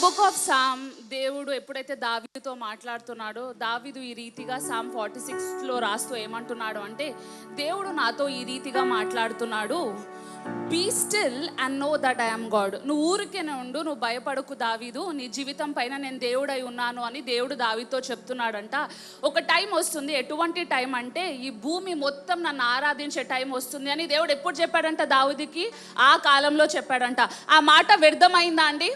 Book of Sam దేవుడు ఎప్పుడైతే దావీదుతో మాట్లాడుతున్నాడో, దావీదు ఈ రీతిగా సామ్ 46లో రాస్తూ ఏమంటున్నాడు అంటే, దేవుడు నాతో ఈ రీతిగా మాట్లాడుతున్నాడు, be still and know that I am God. నువ్వు ఊరికేనే ఉండు, నువ్వు భయపడకు దావీదు, నీ జీవితం పైన నేను దేవుడై ఉన్నాను అని దేవుడు దావీదుతో చెప్తున్నాడంట. ఒక టైం వస్తుంది, ఎటువంటి టైం అంటే ఈ భూమి మొత్తం నన్ను ఆరాధించే టైం వస్తుంది అని దేవుడు ఎప్పుడు చెప్పాడంట దావీదుకి? ఆ కాలంలో చెప్పాడంట. ఆ మాట వ్యర్థమైందా అండి?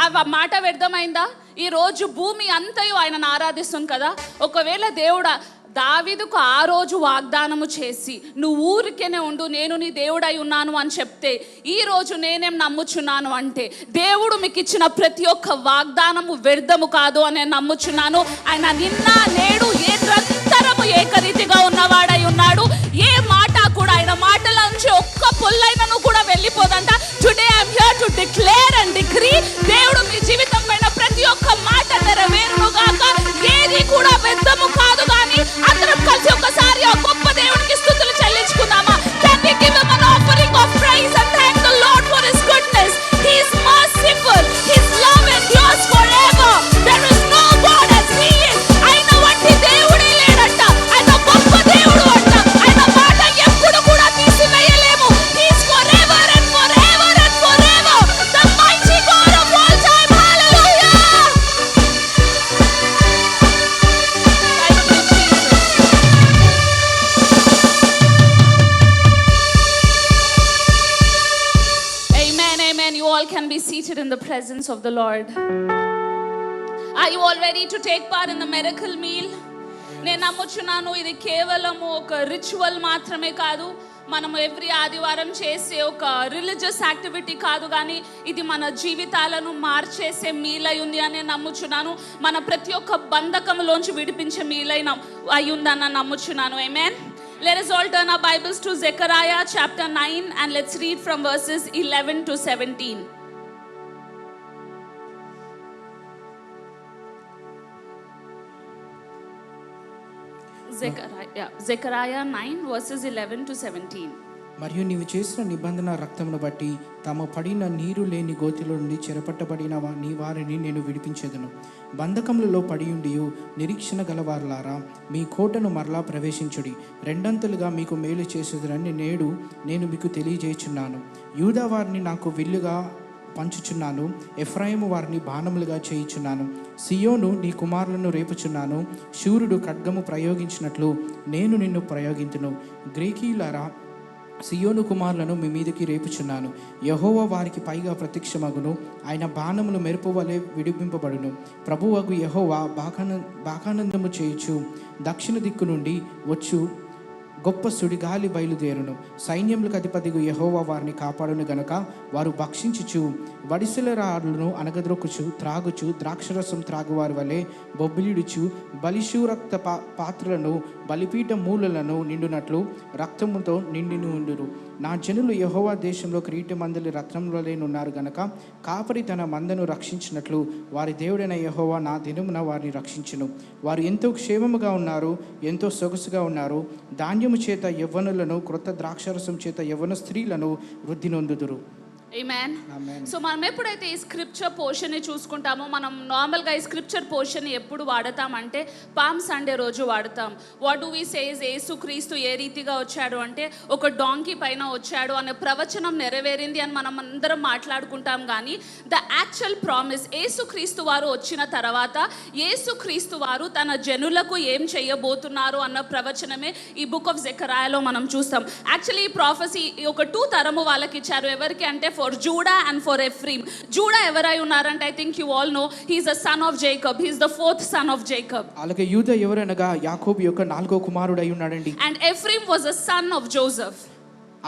ఆ మాట వ్యర్థమైందా? ఈరోజు భూమి అంతయు ఆయనను ఆరాధిస్తుంది కదా. ఒకవేళ దేవుడు దావీదుకు ఆ రోజు వాగ్దానము చేసి నువ్వు ఊరికేనే ఉండు, నేను నీ దేవుడై ఉన్నాను అని చెప్తే, ఈ రోజు నేనేం నమ్ముచున్నాను అంటే, దేవుడు మీకు ఇచ్చిన ప్రతి ఒక్క వాగ్దానము వ్యర్థము కాదు అని నేను నమ్ముచున్నాను. ఆయన నిన్న నేడు నిరంతరము ఏకరీతిగా ఉన్నవాడై ఉన్నాడు. ఏ మాట కూడా ఆయన మాటల నుంచి ఒక్క పొల్లైనను కూడా వెళ్ళిపోదంట. Today I'm here to declare and decree, దేవుడు మీ జీవితం పైన ప్రతి ఒక్క మాట నెరవేరును గాక. ఏది కూడా వ్యర్థము కాదు. కానీ అందరం కలిసి ఒకసారి ఆ గొప్ప దేవునికి స్తుతులు చెల్లించుకుందామా? Can we give him an offering of praise and thank the Lord for his goodness? He is merciful, his love endures forever. There is no God as he is. ఆయన వంటి దేవుడే లేడంట. ఆయన గొప్ప దేవుడు అంట. ఆయన మాట ఎప్పుడు కూడా తీసివేయలేము. He is forever and forever and forever the mighty God of all time. Hallelujah. You all can be seated in the presence of the Lord. Are you all ready to take part in the miracle meal? నేను నమ్ముచున్నాను ఇది కేవలము ఒక ritual మాత్రమే కాదు, మనము every ఆదివారం చేసే ఒక రిలీజియస్ యాక్టివిటీ కాదు, కానీ ఇది మన జీవితాలను మార్చేసే మీల్ అయి ఉంది అని నమ్ముచున్నాను. మన ప్రతి ఒక్క బంధకంలోంచి విడిపించే మీల్ అయి ఉందని నమ్ముచున్నాను. ఆమేన్. Let us all turn our Bibles to Zechariah chapter 9 and let's read from verses 11 to 17. Zechariah 9 verses 11 to 17. మరియు నీవు చేసిన నిబంధన రక్తమును బట్టి తాము పడిన నీరు లేని గోతిలో నుండి చెరపట్టబడిన నీ వారిని నేను విడిపించేదను. బంధకములలో పడియుండియు నిరీక్షణ గలవారులారా, మీ కోటను మరలా ప్రవేశించుడి, రెండంతలుగా మీకు మేలు చేసేదనని నేను మీకు తెలియజేయుచున్నాను. యూదా వారిని నాకు విల్లుగా పంచుచున్నాను, ఎఫ్రాయిము వారిని బాణములుగా చేయుచున్నాను. సియోను నీ కుమారులను రేపుచున్నాను, శూరుడు ఖడ్గము ప్రయోగించినట్లు నేను నిన్ను ప్రయోగింతును. గ్రీకీయులారా, సియోను కుమారులను మీ మీదకి రేపుచున్నాను. యెహోవా వారికి పైగా ప్రత్యక్షమగును, ఆయన బాణములు మెరుపు వలె విడిపింపబడును. ప్రభువగు యెహోవా బాకానందము చేయుచు దక్షిణ దిక్కు నుండి వచ్చు గొప్ప సుడిగాలి బయలుదేరును. సైన్యములకు అధిపతిగు యెహోవా వారిని కాపాడును గనుక వారు భక్షించుచు వడిసెల రాళ్ళను అనగద్రొక్కుచు త్రాగుచు ద్రాక్షరసం త్రాగువారి వలె బొబ్బిలిడుచు బలిశూరక్త పాత్రలను బలిపీఠ మూలలను నిండునట్లు రక్తముతో నిండి ఉండురు. నా జనులు యెహోవా దేశంలో కిరీటి మందలి రత్నములలేనున్నారు గనక కాపరి తన మందను రక్షించినట్లు వారి దేవుడైన యెహోవా నా దినమున వారిని రక్షించును. వారు ఎంతో క్షేమముగా ఉన్నారు, ఎంతో సొగసుగా ఉన్నారు. ధాన్యము చేత యవ్వనులను, క్రొత్త ద్రాక్షరసం చేత యవ్వన స్త్రీలను వృద్ధి నొందుదురు. Amen. సో మనం ఎప్పుడైతే ఈ స్క్రిప్చర్ పోర్షన్ చూసుకుంటామో, మనం నార్మల్గా ఈ స్క్రిప్చర్ పోర్షన్ ఎప్పుడు వాడతామంటే పామ్ సండే రోజు వాడతాం. వాట్ డు వి సేస్, యేసుక్రీస్తు ఏ రీతిగా వచ్చాడు అంటే ఒక డాంకీ పైన వచ్చాడు అనే ప్రవచనం నెరవేరింది అని మనం అందరం మాట్లాడుకుంటాం. కానీ ద యాక్చువల్ ప్రామిస్, యేసుక్రీస్తు వారు వచ్చిన తర్వాత యేసుక్రీస్తు వారు తన జనులకు ఏం చేయబోతున్నారు అన్న ప్రవచనమే ఈ బుక్ ఆఫ్ జెకరాయాలో మనం చూస్తాం. యాక్చువల్లీ ఈ ప్రాఫెసీ ఒక 2 తరము వాళ్ళకి ఇచ్చారు. ఎవరికి అంటే for Judah and for Ephraim. Judah ఎవరై ఉన్నారంటే, I think you all know, he is the son of Jacob. He is the 4th son of Jacob. అలాగే యూదా ఎవరనగా యాకోబు యొక్క 4వ కుమారుడై ఉన్నాడండి. And Ephraim was the son of Joseph.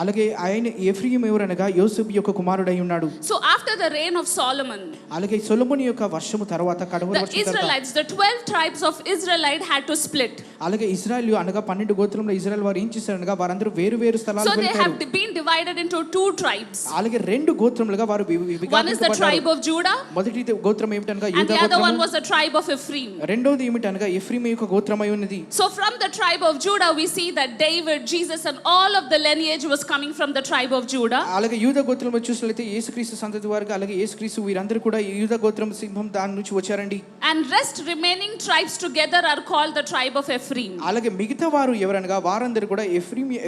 అలాగే ఆయన ఎఫ్రాయిము ఎవరనగా యోసేపు యొక్క కుమారుడై ఉన్నాడు. So after the reign of Solomon, అలాగే సొలొమోను యొక్క వర్షము తర్వాత కడవరి వర్షం తర్వాత the Israelites, the 12 tribes of Israelite had to split. అలాగే ఇశ్రాయేలు అనగా 12 గోత్రముల ఇశ్రాయేల్ వారు ఏం చేశారనగా వారందరూ వేరు వేరు స్థలాలకు వెళ్ళారు. So they వెళ్ళారు. have been divided into 2 tribes. అలాగే 2 గోత్రములుగా వారు విభజించబడ్డారు. One is the tribe of Judah. మొదటి గోత్రం ఏమిటనగా యూదా గోత్రము. And the other one గోత్రము. was the tribe of Ephraim. రెండోది ఏమిటనగా ఎఫ్రాయిము యొక్క గోత్రమై ఉన్నది. So from the tribe of Judah we see that David, Jesus and all of the lineage was coming from the tribe of Judah. అలాగే యూదా గోత్రంలో చూసినట్లయితే యేసుక్రీస్తు సంతతి వారికి అలాగే యేసుక్రీస్తు వీరందరూ కూడా యూదా గోత్రం సింహం దాని నుంచి వచ్చారండి. And rest remaining tribes together are called the tribe of Ephraim. అలాగే మిగతా వారు ఎవరనగా వారందరూ కూడా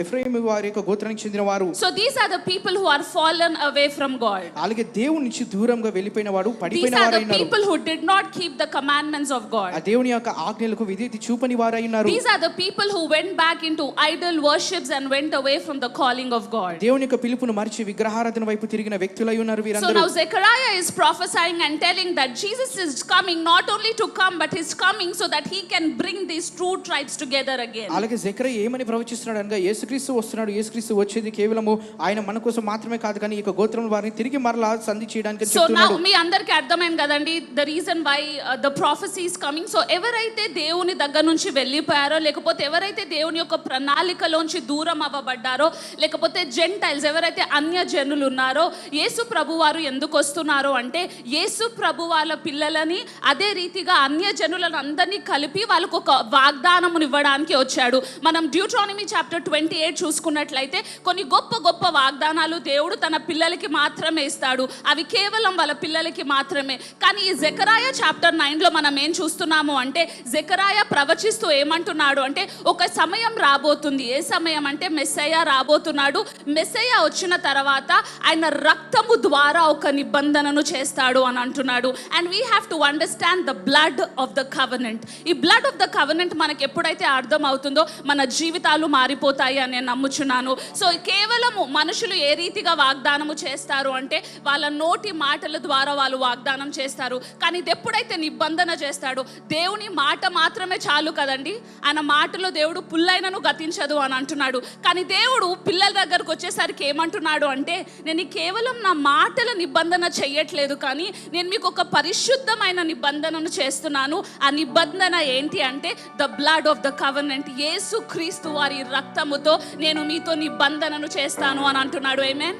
ఎఫ్రాయిం వారి యొక్క గోత్రానికి చెందిన వారు. So these are the people who are fallen away from God. అలాగే దేవుని నుంచి దూరంగా వెళ్ళిపోయిన వాడు These పడిపోయిన are the వారైనారు. people who did not keep the commandments of God. ఆ దేవుని యొక్క ఆజ్ఞలకు విధేయత చూపని వారైనారు. These are the people who went back into idol worships and went away from the calling of God. దేవుని యొక్క పిలుపును మరిచి విగ్రహారాధన వైపు తిరిగిన వ్యక్తులై ఉన్నారు So వీరందరూ. now Zechariah is prophesying and telling that Jesus is coming not only to come but he's coming so that he can bring these two tribes together again. అలాగే జకరియా ఏమని ప్రవచిస్తున్నాడు అనగా యేసుక్రీస్తు వస్తున్నాడు, యేసుక్రీస్తు వచ్చేది కేవలము ఆయన మన కోసం మాత్రమే కాదు కానీ ఈ యొక్క గోత్రం వారిని తిరిగి మరలా సంధి చేయడానికి So చెప్తున్నాడు. now మీ అందరికీ అర్థమైంది కదండి the reason why the prophecy is coming. So ఎవరైతే దేవుని దగ్గర నుంచి వెళ్ళిపోయారో లేకపోతే ఎవరైతే దేవుని యొక్క ప్రణాళికలోంచి దూరం అవ్వబడ్డారో లేకపోతే జెంటైల్స్ ఎవరైతే అన్య జనులు ఉన్నారో యేసు ప్రభు వారు ఎందుకు వస్తున్నారో అంటే యేసు ప్రభు వాళ్ళ పిల్లలని అదే రీతిగా అన్య జనులను అందరినీ కలిపి వాళ్ళకు ఒక వాగ్దానమును ఇవ్వడానికి వచ్చాడు. మనం డ్యూట్రానమీ చాప్టర్ 28 చూసుకున్నట్లయితే కొన్ని గొప్ప గొప్ప వాగ్దానాలు దేవుడు తన పిల్లలకి మాత్రమే ఇస్తాడు. అవి కేవలం వాళ్ళ పిల్లలకి మాత్రమే. కానీ ఈ జెకరియా చాప్టర్ 9లో మనం ఏం చూస్తున్నాము అంటే జెకరియా ప్రవచిస్తూ ఏమంటున్నాడు అంటే ఒక సమయం రాబోతుంది. ఏ సమయం అంటే మెస్సయ్య రాబోతున్నాడు. మెస్సయ్య వచ్చిన తర్వాత ఆయన రక్తము ద్వారా ఒక నిబంధనను చేస్తాడు అని అంటున్నాడు. And we have to understand the blood of the covenant. ఈ బ్లడ్ ఆఫ్ ద కవెనెంట్ మనకి ఎప్పుడైతే అర్థం అవుతుందో మన జీవితాలు మారిపోతాయి అని నేను నమ్ముచున్నాను. సో కేవలము మనుషులు ఏ రీతిగా వాగ్దానము చేస్తారు అంటే వాళ్ళ నోటి మాటల ద్వారా వాళ్ళు వాగ్దానం చేస్తారు. కానీ ఇది ఎప్పుడైతే నిబంధన చేస్తాడో దేవుని మాట మాత్రమే చాలు కదండి. ఆయన మాటలో దేవుడు పుల్లైనను గతించదు అని అంటున్నాడు. కానీ దేవుడు పిల్లల దగ్గరకు వచ్చేసరికి ఏమంటున్నాడు అంటే నేను కేవలం నా మాటల నిబంధన చెయ్యట్లేదు కానీ నేను మీకు ఒక పరిశుద్ధమైన నిబంధనను చేస్తున్నాను. ఆ నిబంధన ఏంటి అంటే the blood of the covenant. యేసు క్రీస్తు వారి రక్తముతో నేను మీతో నిబంధనను చేస్తాను అని అంటున్నాడు. ఆమేన్.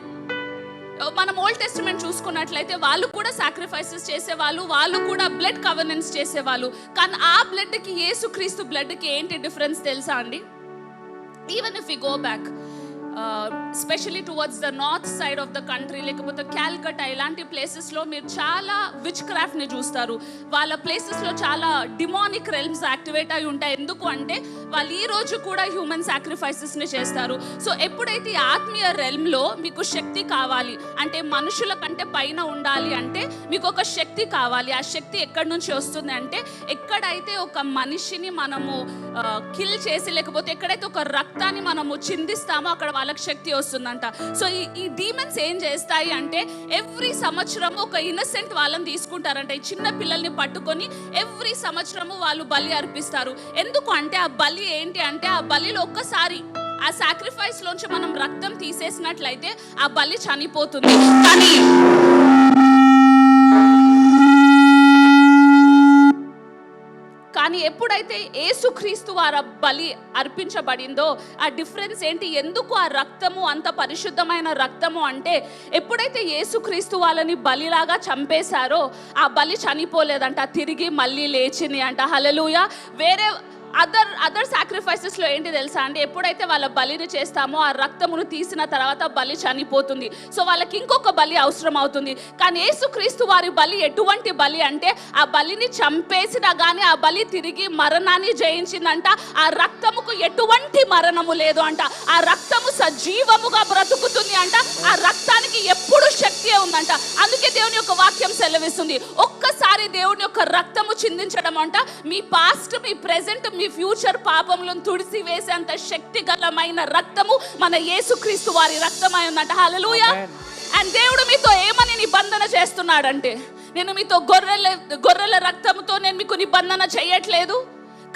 మనం ఓల్డ్ టెస్టిమెంట్ చూసుకున్నట్లయితే వాళ్ళు కూడా సాక్రిఫైసెస్ చేసేవాళ్ళు, వాళ్ళు కూడా బ్లడ్ కవెనెంట్స్ చేసేవాళ్ళు. కానీ ఆ బ్లడ్కి యేసు క్రీస్తు బ్లడ్కి ఏంటి డిఫరెన్స్ తెలుసా అండి? Even if we go back specially towards the north side of the country లేకపోతే క్యాల్కటా ఇలాంటి ప్లేసెస్లో మీరు చాలా విచ్ క్రాఫ్ట్ని చూస్తారు. వాళ్ళ ప్లేసెస్లో చాలా డిమానిక్ రెల్మ్స్ యాక్టివేట్ అయి ఉంటాయి. ఎందుకు అంటే వాళ్ళు ఈ రోజు కూడా హ్యూమన్ సాక్రిఫైసెస్ని చేస్తారు. సో ఎప్పుడైతే ఈ ఆత్మీయ రెల్మ్లో మీకు శక్తి కావాలి అంటే మనుషుల కంటే పైన ఉండాలి అంటే మీకు ఒక శక్తి కావాలి. ఆ శక్తి ఎక్కడి నుంచి వస్తుంది అంటే ఎక్కడైతే ఒక మనిషిని మనము కిల్ చేసి లేకపోతే ఎక్కడైతే ఒక రక్తాన్ని మనము చిందిస్తామో అక్కడ వాళ్ళకి శక్తి వస్తుందంట. సో ఈ డీమన్స్ ఏం చేస్తాయి అంటే ఎవ్రీ సంవత్సరము ఒక ఇన్నసెంట్ వాళ్ళని తీసుకుంటారంట. ఈ చిన్న పిల్లల్ని పట్టుకొని ఎవ్రీ సంవత్సరము వాళ్ళు బలి అర్పిస్తారు. ఎందుకు అంటే ఆ బలి ఏంటి అంటే ఆ బలిలో ఒక్కసారి ఆ సాక్రిఫైస్ లోంచి మనం రక్తం తీసేసినట్లయితే ఆ బలి చనిపోతుంది. కానీ ఎప్పుడైతే యేసుక్రీస్తు వారి బలి అర్పించబడిందో ఆ డిఫరెన్స్ ఏంటి? ఎందుకు ఆ రక్తము అంత పరిశుద్ధమైన రక్తము అంటే ఎప్పుడైతే యేసుక్రీస్తు వాళ్ళని బలిలాగా చంపేశారో ఆ బలి చనిపోలేదంట, తిరిగి మళ్ళీ లేచింది అంట. హల్లెలూయా. వేరే అదర్ సాక్రిఫైసెస్లో ఏంటి తెలుసా అండి? ఎప్పుడైతే వాళ్ళ బలిని చేస్తామో ఆ రక్తమును తీసిన తర్వాత బలి చనిపోతుంది. సో వాళ్ళకి ఇంకొక బలి అవసరం అవుతుంది. కానీ యేసుక్రీస్తు వారి బలి ఎటువంటి బలి అంటే ఆ బలిని చంపేసినా కానీ ఆ బలి తిరిగి మరణాన్ని జయించిందంట. ఆ రక్తముకు ఎటువంటి మరణము లేదు అంట. ఆ రక్తము సజీవముగా బ్రతుకుతుంది అంట. ఆ రక్తానికి ఎప్పుడు శక్తి ఉందంట. అందుకే దేవుని యొక్క వాక్యం సెలవిస్తుంది ఒక్కసారి దేవుని యొక్క రక్తము చిందించడం అంట మీ పాస్ట్, మీ ప్రెజెంట్, మీ ఫ్యూచర్ పాపములను తుడిసి వేసేంత శక్తిగలమైన రక్తము మన యేసుక్రీస్తు వారి రక్తమై ఉందంట. హల్లెలూయా. అండ్ దేవుడు మీతో ఏమని నిబంధన చేస్తున్నాడంటే నేను మీతో గొర్రెల రక్తముతో నేను మీకు నిబంధన చేయట్లేదు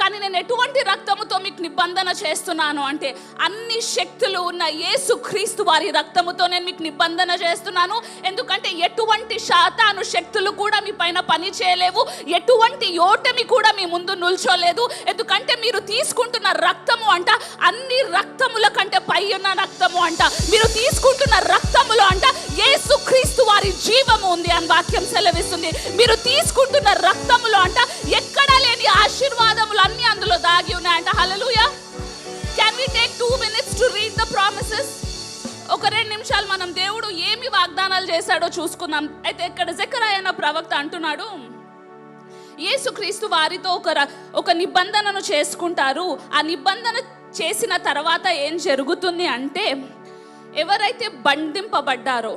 కానీ నేను ఎటువంటి రక్తముతో మీకు నిబంధన చేస్తున్నాను అంటే అన్ని శక్తులు ఉన్న యేసుక్రీస్తు వారి రక్తముతో నేను మీకు నిబంధన చేస్తున్నాను. ఎందుకంటే ఎటువంటి శాతాను శక్తులు కూడా మీ పైన పని చేయలేవు, ఎటువంటి ఓటమి కూడా మీ ముందు నిల్చోలేదు. ఎందుకంటే మీరు తీసుకుంటున్న రక్తము అంట అన్ని రక్తముల కంటే పై ఉన్న రక్తము అంట. మీరు తీసుకుంటున్న రక్తములో అంట యేసుక్రీస్తు వారి జీవము ఉంది అని వాక్యం సెలవిస్తుంది. మీరు తీసుకుంటున్న రక్తములో అంట ఎక్కడా లేని ఆశీర్వాదములు అన్ని అందులో దాగి ఉన్నాయంట. హల్లెలూయా. Can we take 2 minutes to read the promises? ఒక 2 నిమిషాలు మనం దేవుడు ఏమి వాగ్దానాలు చేశాడో చూసుకుందాం. అయితే ఇక్కడ జెకర్యా అన్న ప్రవక్త అంటున్నాడు, యేసుక్రీస్తు వారితో ఒక నిబంధనను చేసుకుంటారు. ఆ నిబంధన చేసిన తర్వాత ఏం జరుగుతుంది అంటే, ఎవరైతే బంధింపబడ్డారో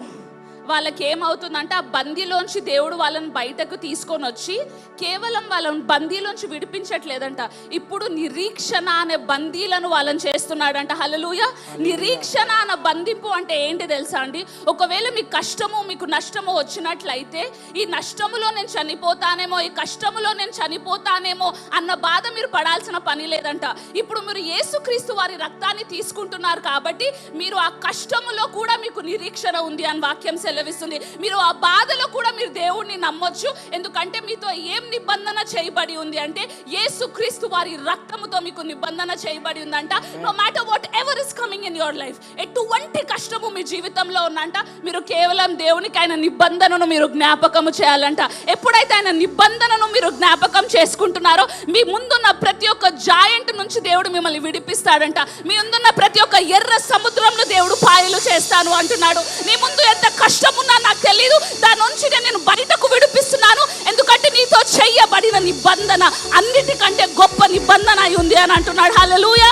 వాళ్ళకి ఏమవుతుందంటే, ఆ బందీలోంచి దేవుడు వాళ్ళని బయటకు తీసుకొని వచ్చి కేవలం వాళ్ళని బందీలోంచి విడిపించట్లేదంట, ఇప్పుడు నిరీక్షణ అనే బందీలను వాళ్ళని చేస్తున్నాడంట. హల్లెలూయా. నిరీక్షణ అనే బంధింపు అంటే ఏంటి తెలుసా అండి? ఒకవేళ మీకు కష్టము మీకు నష్టము వచ్చినట్లయితే, ఈ నష్టములో నేను చనిపోతానేమో, ఈ కష్టములో నేను చనిపోతానేమో అన్న బాధ మీరు పడాల్సిన పని లేదంట. ఇప్పుడు మీరు యేసుక్రీస్తు వారి రక్తాన్ని తీసుకుంటున్నారు కాబట్టి మీరు ఆ కష్టములో కూడా మీకు నిరీక్షణ ఉంది అని వాక్యం సెలవిస్తుంది. మీరు ఆ బాధలో కూడా మీరు దేవుణ్ణి నమ్మొచ్చు. ఎందుకంటే మీతో ఏం నిబంధన చేయబడి ఉంది అంటే, యేసుక్రీస్తు వారి రక్తముతో మీకు నిబంధన చేయబడి ఉందంట. No matter whatever is coming in your life, ఎటువంటి కష్టము మీ జీవితంలో ఉందంట, మీరు కేవలం దేవునికి ఆయన నిబంధనను మీరు జ్ఞాపకము చేయాలంట. ఎప్పుడైతే ఆయన నిబంధనను మీరు జ్ఞాపకం చేసుకుంటున్నారో, మీ ముందున్న ప్రతి ఒక్క జాయింట్ నుంచి దేవుడు మిమ్మల్ని విడిపిస్తాడంట. మీ ముందున్న ప్రతి ఒక్క ఎర్ర సముద్రంలో దేవుడు పాయలు చేస్తాను అంటున్నాడు. నీ ముందు ఎంత కష్టమున్నా నాకు తెలియదు, దాని నుంచి నేను బయటకు విడిపిస్తున్నాను. ఎందుకంటే నీతో చెయ్యబడిన నిబంధన అన్నిటికంటే గొప్ప నిబంధన అయి ఉంది అని అంటున్నాడు. Hallelujah.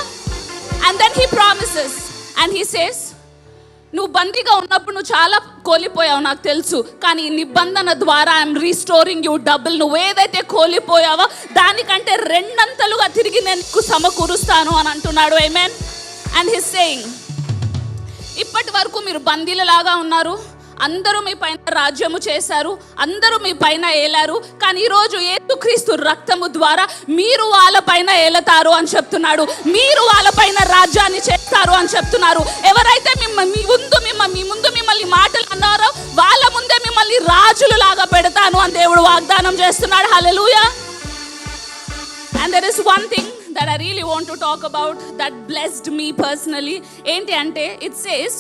And then he promises and he says, నువ్వు బందీగా ఉన్నప్పుడు నువ్వు చాలా కోల్పోయావు నాకు తెలుసు, కానీ ఈ నిబంధన ద్వారా ఐఎమ్ రీస్టోరింగ్ యూ డబుల్. నువ్వు ఏదైతే కోల్పోయావో దానికంటే 2 అంతలుగా తిరిగి నేను నీకు సమకూరుస్తాను అని అంటున్నాడు. ఆమేన్. అండ్ హీ సేయింగ్, ఇప్పటి వరకు మీరు బందీలలాగా ఉన్నారు, అందరూ మీ పైన రాజ్యము చేశారు, అందరూ మీ పైన ఏలారు, కానీ ఈరోజు యేసుక్రీస్తు రక్తము ద్వారా మీరు వాళ్ళపైన ఏలతారు అని చెప్తున్నాడు. మీరు వాళ్ళపైన రాజ్యాన్ని చేస్తారు అని చెప్తున్నారు. ఎవరైతే మీ ముందు మిమ్మల్ని మాటలు అన్నారో వాళ్ళ ముందే మిమ్మల్ని రాజులు లాగా పెడతాను అని దేవుడు వాగ్దానం చేస్తున్నాడు. హల్లెలూయా. And there is one thing that I really want to talk about that blessed me personally. ఏంటి అంటే, it says,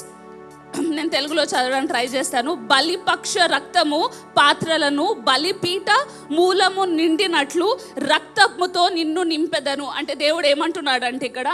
నేను తెలుగులో చదవడానికి ట్రై చేస్తాను. బలిపక్ష రక్తము పాత్రలను బలిపీఠ మూలము నిండినట్లు రక్తముతో నిన్ను నింపెదను అంటే దేవుడు ఏమంటున్నాడు అంటే, ఇక్కడ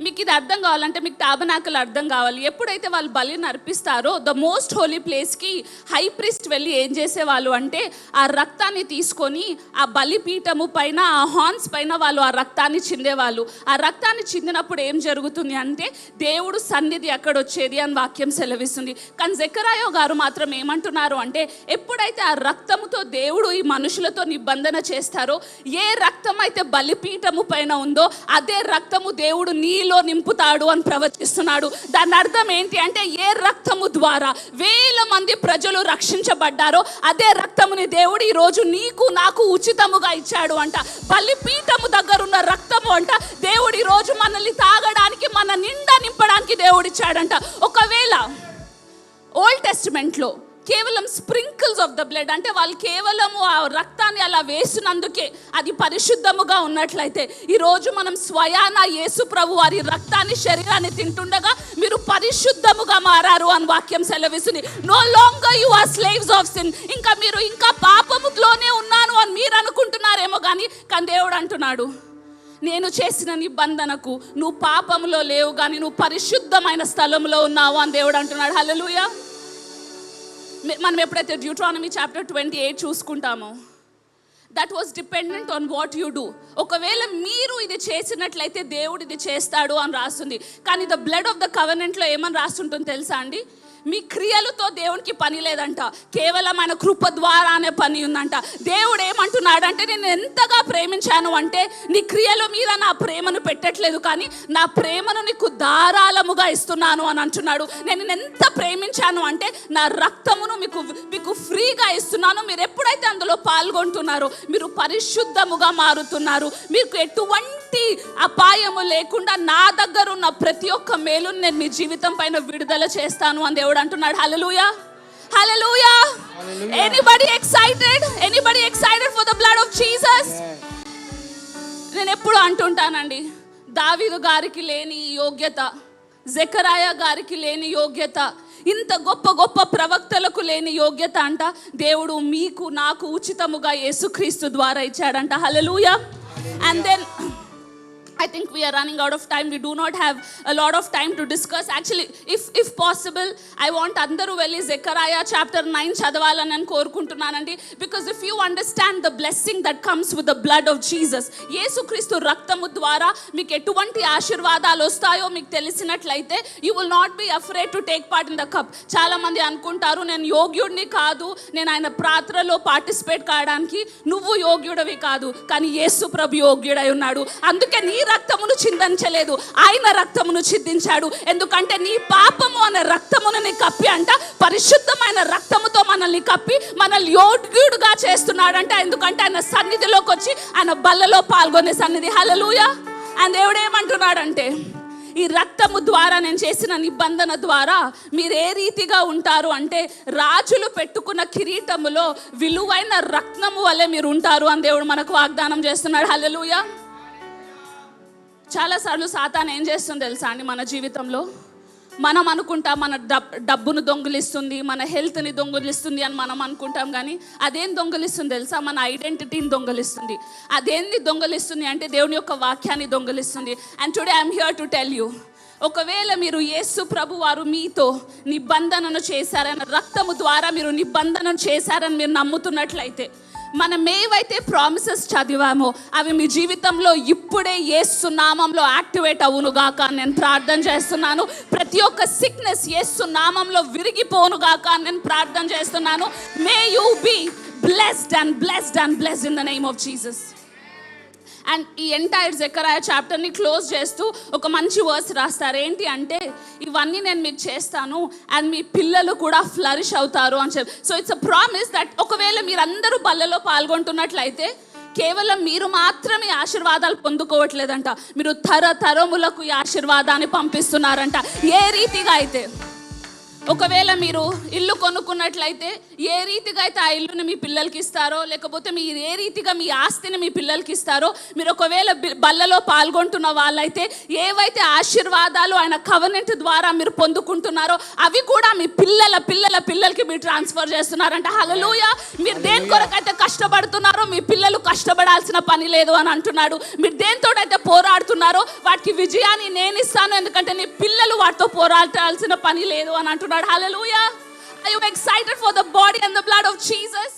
మీకు ఇది అర్థం కావాలంటే మీకు టాబర్నాకిల్ అర్థం కావాలి. ఎప్పుడైతే వాళ్ళు బలిని అర్పిస్తారో ద మోస్ట్ హోలీ ప్లేస్కి హై ప్రీస్ట్ వెళ్ళి ఏం చేసేవాళ్ళు అంటే, ఆ రక్తాన్ని తీసుకొని ఆ బలిపీఠము పైన ఆ హార్న్స్ పైన వాళ్ళు ఆ రక్తాన్ని చిందేవాళ్ళు. ఆ రక్తాన్ని చిందినప్పుడు ఏం జరుగుతుంది అంటే, దేవుడు సన్నిధి అక్కడ వచ్చేది అని వాక్యం సెలవిస్తుంది. కానీ జెకర్యా గారు మాత్రం ఏమంటున్నారు అంటే, ఎప్పుడైతే ఆ రక్తముతో దేవుడు ఈ మనుషులతో నిబంధన చేస్తారో, ఏ రక్తం అయితే బలిపీఠము పైన ఉందో అదే రక్తము దేవుడు నీలో నింపుతాడు అని ప్రవచిస్తున్నాడు. దాని అర్థం ఏంటి అంటే, ఏ రక్తము ద్వారా 1000 మంది ప్రజలు రక్షించబడ్డారో అదే రక్తముని దేవుడు ఈ రోజు నీకు నాకు ఉచితముగా ఇచ్చాడు అంట. బలిపీఠము దగ్గర ఉన్న రక్తము అంట దేవుడు ఈ రోజు మనల్ని తాగడానికి, మన నిండా నింపడానికి దేవుడు ఇచ్చాడంట. ఒకవేళ ఓల్డ్ టెస్టిమెంట్లో కేవలం స్ప్రింకిల్స్ ఆఫ్ ద బ్లడ్ అంటే వాళ్ళు కేవలము ఆ రక్తాన్ని అలా వేసినందుకే అది పరిశుద్ధముగా ఉన్నట్లయితే, ఈరోజు మనం స్వయాన యేసు ప్రభు వారి రక్తాన్ని శరీరాన్ని తింటుండగా మీరు పరిశుద్ధముగా మారారు అని వాక్యం సెలవిస్తుంది. No longer you are slaves of sin. ఇంకా మీరు ఇంకా పాపములోనే ఉన్నాను అని మీరు అనుకుంటున్నారేమో, కానీ దేవుడు అంటున్నాడు, నేను చేసిన నిబంధనకు నువ్వు పాపములో లేవు, కానీ నువ్వు పరిశుద్ధమైన స్థలంలో ఉన్నావు అని దేవుడు అంటున్నాడు. హల్లెలూయా. మనం ఎప్పుడైతే డ్యూట్రానమీ చాప్టర్ 28 చూసుకుంటామో, that was dependent on what you do. ఒకవేళ మీరు ఇది చేసినట్లయితే దేవుడు ఇది చేస్తాడు అని రాస్తుంది. కానీ ద బ్లడ్ ఆఫ్ ద కవెనెంట్లో ఏమని రాస్తుంటుందో తెలుసా అండి? మీ క్రియలతో దేవునికి పని లేదంట, కేవలం ఆయన కృప ద్వారానే పని ఉందంట. దేవుడు ఏమంటున్నాడంటే, నేను ఎంతగా ప్రేమించాను అంటే నీ క్రియల మీద నా ప్రేమను పెట్టట్లేదు, కానీ నా ప్రేమను నీకు ధారాళముగా ఇస్తున్నాను అని అంటున్నాడు. నేను ఎంత ప్రేమించాను అంటే నా రక్తమును మీకు ఫ్రీగా ఇస్తున్నాను. మీరు ఎప్పుడైతే అందులో పాల్గొంటున్నారో మీరు పరిశుద్ధముగా మారుతున్నారు. మీకు ఎటువంటి అపాయము లేకుండా నా దగ్గర ఉన్న ప్రతి ఒక్క మేలును నేను మీ జీవితం పైన విడుదల చేస్తాను అని దేవుడు అంటున్నాడు. Hallelujah. Hallelujah. Anybody excited? Anybody excited for the blood of Jesus? నేను ఎప్పుడు అంటుంటానండి, దావీదు గారికి లేని యోగ్యత, జెకర్యా గారికి లేని యోగ్యత, ఇంత గొప్ప గొప్ప ప్రవక్తలకు లేని యోగ్యత అంట దేవుడు మీకు నాకు ఉచితముగా యేసుక్రీస్తు ద్వారా ఇచ్చాడంట. Hallelujah. And then I think we are running out of time. We do not have a lot of time to discuss. Actually, if possible, I want andaru velli Zechariah chapter 9 chadavalani nenu korukuntunnanandi, because if you understand the blessing that comes with the blood of Jesus, Yesu Kristu raktamu dwara meeku etuvanti ఆశీర్వాదాలు వస్తాయో మీకు తెలిసినట్లయితే you will not be afraid to take part in the cup. చాలా మంది అనుకుంటారు నేను యోగ్యుడిని కాదు, నేను ఆయన ప్రార్థనలో పార్టిసిపేట్ కావడానికి. నువ్వు యోగ్యుడివి కాదు, కానీ యేసు ప్రభు యోగ్యుడై ఉన్నాడు. అందుకే నీ రక్తమును చిందించలేదు, ఆయన రక్తమును చిందించాడు. ఎందుకంటే నీ పాపము అనే రక్తమును నీ కప్పి అంట పరిశుద్ధమైన రక్తముతో మనల్ని కప్పి మనల్ని యోగ్యుడుగా చేస్తున్నాడంట. ఎందుకంటే ఆయన సన్నిధిలోకి వచ్చి ఆయన బల్లలో పాల్గొనే సన్నిధి. హల్లెలూయా. అండ్ దేవుడు ఏమంటున్నాడంటే ఈ రక్తము ద్వారా నేను చేసిన నిబంధన ద్వారా మీరు ఏ రీతిగా ఉంటారు అంటే రాజులు పెట్టుకున్న కిరీటములో విలువైన రత్నము వలె మీరు ఉంటారు అని దేవుడు మనకు వాగ్దానం చేస్తున్నాడు. హల్లెలూయా. చాలాసార్లు సాతాను ఏం చేస్తుంది తెలుసా అండి, మన జీవితంలో మనం అనుకుంటాం మన డబ్బును దొంగిలిస్తుంది, మన హెల్త్ని దొంగిలిస్తుంది అని మనం అనుకుంటాం. కానీ అదేం దొంగిలిస్తుంది తెలుసా? మన ఐడెంటిటీని దొంగిలిస్తుంది. అదేంది దొంగిలిస్తుంది అంటే దేవుని యొక్క వాక్యాన్ని దొంగిలిస్తుంది. And today I'm here to tell you, ఒకవేళ మీరు యేసు ప్రభు వారు మీతో నిబంధనను చేశారని, రక్తము ద్వారా మీరు నిబంధనను చేశారని మీరు నమ్ముతున్నట్లయితే, మనం ఏవైతే ప్రామిసెస్ చదివామో అవి మీ జీవితంలో ఇప్పుడే యేసు నామంలో యాక్టివేట్ అవును గాక నేను ప్రార్థన చేస్తున్నాను. ప్రతి ఒక్క సిక్నెస్ యేసు నామంలో విరిగిపోను గాక నేను ప్రార్థన చేస్తున్నాను. May you be blessed and blessed and blessed in the name of Jesus. And ఈ ఎంటైర్ జెకరియా చాప్టర్ని క్లోజ్ చేస్తూ ఒక మంచి వర్స్ రాస్తారు. ఏంటి అంటే ఇవన్నీ నేను మీకు చేస్తాను అండ్ మీ పిల్లలు కూడా ఫ్లరిష్ అవుతారు అని చెప్పి. So it's a promise that ఒకవేళ మీరందరూ బల్లలో పాల్గొంటున్నట్లయితే కేవలం మీరు మాత్రమే ఆశీర్వాదాలు పొందుకోవట్లేదంట, మీరు తరతరములకు ఈ ఆశీర్వాదాన్ని పంపిస్తున్నారంట. ఏ రీతిగా అయితే ఒకవేళ మీరు ఇల్లు కొనుక్కున్నట్లయితే ఏ రీతిగా అయితే ఆ ఇల్లుని మీ పిల్లలకి ఇస్తారో, లేకపోతే మీరు ఏ రీతిగా మీ ఆస్తిని మీ పిల్లలకి ఇస్తారో, మీరు ఒకవేళ బల్లలో పాల్గొంటున్న వాళ్ళైతే ఏవైతే ఆశీర్వాదాలు ఆయన కవెనెంట్ ద్వారా మీరు పొందుకుంటున్నారో అవి కూడా మీ పిల్లల పిల్లల పిల్లలకి మీరు ట్రాన్స్ఫర్ చేస్తున్నారంట. హల్లెలూయా. మీరు దేని కొరకైతే కష్టపడుతున్నారో మీ పిల్లలు కష్టపడాల్సిన పని లేదు అని అంటున్నాడు. మీరు దేనితోటైతే పోరాడుతున్నారో వాటికి విజయాన్ని నేను ఇస్తాను, ఎందుకంటే నీ పిల్లలు వాటితో పోరాడాల్సిన పని లేదు అని అంటున్నాడు. Hallelujah. Are you excited for the body and the blood of Jesus?